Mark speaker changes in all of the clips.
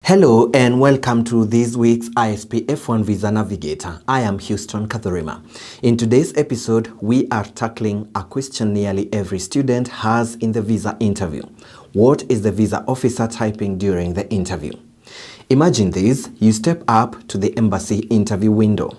Speaker 1: Hello and welcome to this week's ISP F1 Visa Navigator. I am Houston Katharima. In today's episode, we are tackling a question nearly every student has in the visa interview. What is the visa officer typing during the interview? Imagine this: you step up to the embassy interview window.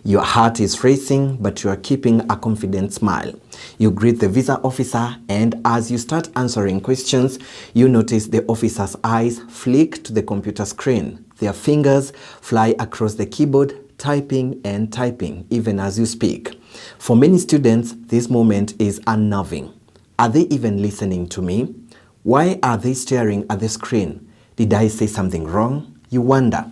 Speaker 1: Your heart is racing, but you are keeping a confident smile. You greet the visa officer, and as you start answering questions, you notice the officer's eyes flick to the computer screen. Their fingers fly across the keyboard, typing and typing, even as you speak. For many students, this moment is unnerving. Are they even listening to me? Why are they staring at the screen? Did I say something wrong? You wonder.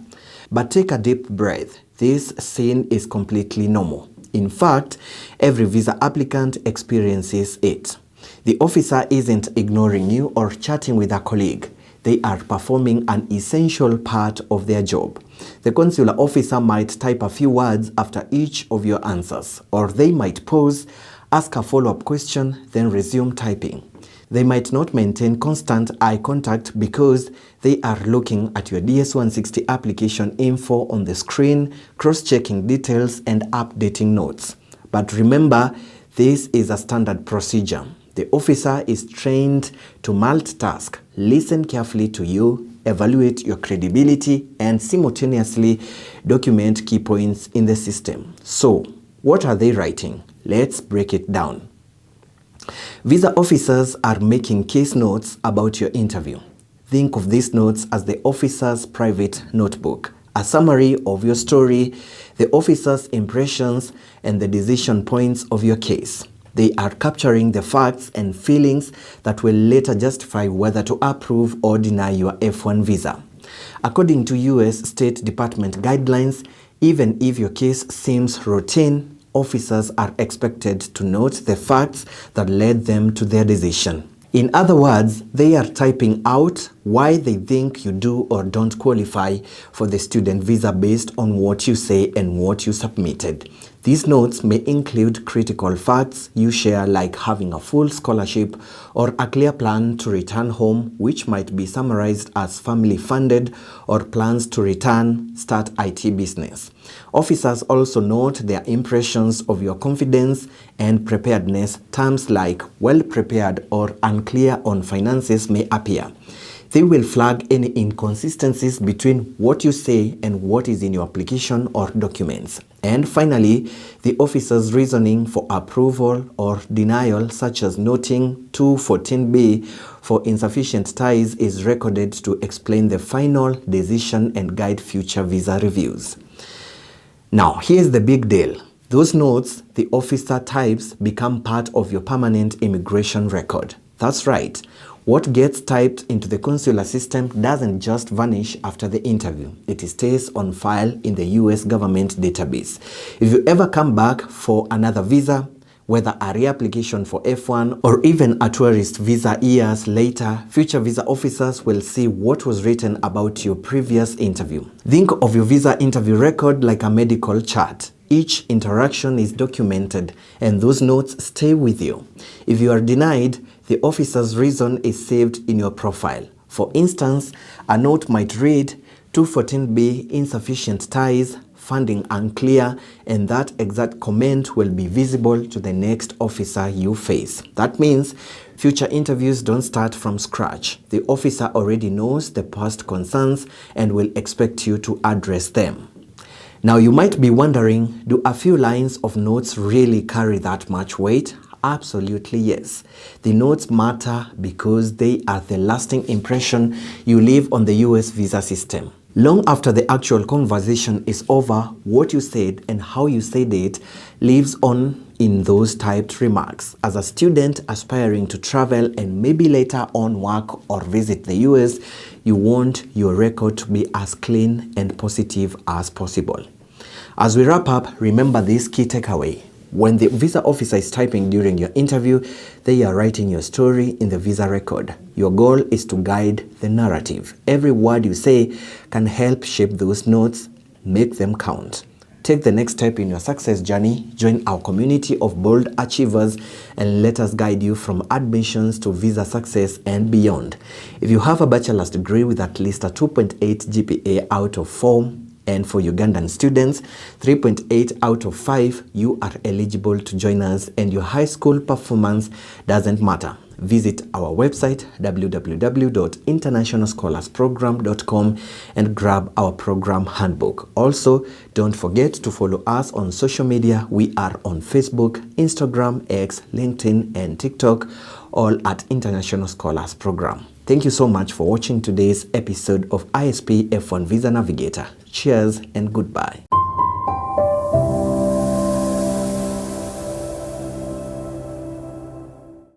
Speaker 1: But take a deep breath. This scene is completely normal. In fact, every visa applicant experiences it. The officer isn't ignoring you or chatting with a colleague. They are performing an essential part of their job. The consular officer might type a few words after each of your answers, or they might pause, ask a follow-up question, then resume typing. They might not maintain constant eye contact because they are looking at your DS-160 application info on the screen, cross-checking details and updating notes. But remember, this is a standard procedure. The officer is trained to multitask, listen carefully to you, evaluate your credibility, and simultaneously document key points in the system. So, what are they writing? Let's break it down. Visa officers are making case notes about your interview. Think of these notes as the officer's private notebook, a summary of your story, the officer's impressions, and the decision points of your case. They are capturing the facts and feelings that will later justify whether to approve or deny your F1 visa. According to US State Department guidelines, even if your case seems routine, officers are expected to note the facts that led them to their decision. In other words, they are typing out why they think you do or don't qualify for the student visa based on what you say and what you submitted. These notes may include critical facts you share, like having a full scholarship or a clear plan to return home, which might be summarized as family funded, or plans to return, start IT business. Officers also note their impressions of your confidence and preparedness. Terms like well prepared or unclear on finances may appear. They will flag any inconsistencies between what you say and what is in your application or documents. And finally, the officer's reasoning for approval or denial, such as noting 214B for insufficient ties, is recorded to explain the final decision and guide future visa reviews. Now, here's the big deal. Those notes the officer types become part of your permanent immigration record. That's right. What gets typed into the consular system doesn't just vanish after the interview. It stays on file in the US government database. If you ever come back for another visa, whether a reapplication for F1 or even a tourist visa years later, future visa officers will see what was written about your previous interview. Think of your visa interview record like a medical chart. Each interaction is documented, and those notes stay with you. If you are denied, the officer's reason is saved in your profile. For instance, a note might read 214B, insufficient ties, funding unclear, and that exact comment will be visible to the next officer you face. That means future interviews don't start from scratch. The officer already knows the past concerns and will expect you to address them. Now, you might be wondering, do a few lines of notes really carry that much weight? Absolutely yes. The notes matter because they are the lasting impression you leave on the US visa system. Long after the actual conversation is over, what you said and how you said it lives on in those typed remarks. As a student aspiring to travel and maybe later on work or visit the US, you want your record to be as clean and positive as possible. As we wrap up, remember this key takeaway. When the visa officer is typing during your interview, they are writing your story in the visa record. Your goal is to guide the narrative. Every word you say can help shape those notes, make them count. Take the next step in your success journey, join our community of bold achievers, and let us guide you from admissions to visa success and beyond. If you have a bachelor's degree with at least a 2.8 GPA out of 4, and for Ugandan students, 3.8 out of 5, you are eligible to join us, and your high school performance doesn't matter. Visit our website www.internationalscholarsprogram.com and grab our program handbook. Also, don't forget to follow us on social media. We are on Facebook, Instagram, X, LinkedIn, and TikTok, all at International Scholars Program. Thank you so much for watching today's episode of ISP F1 Visa Navigator. Cheers and goodbye.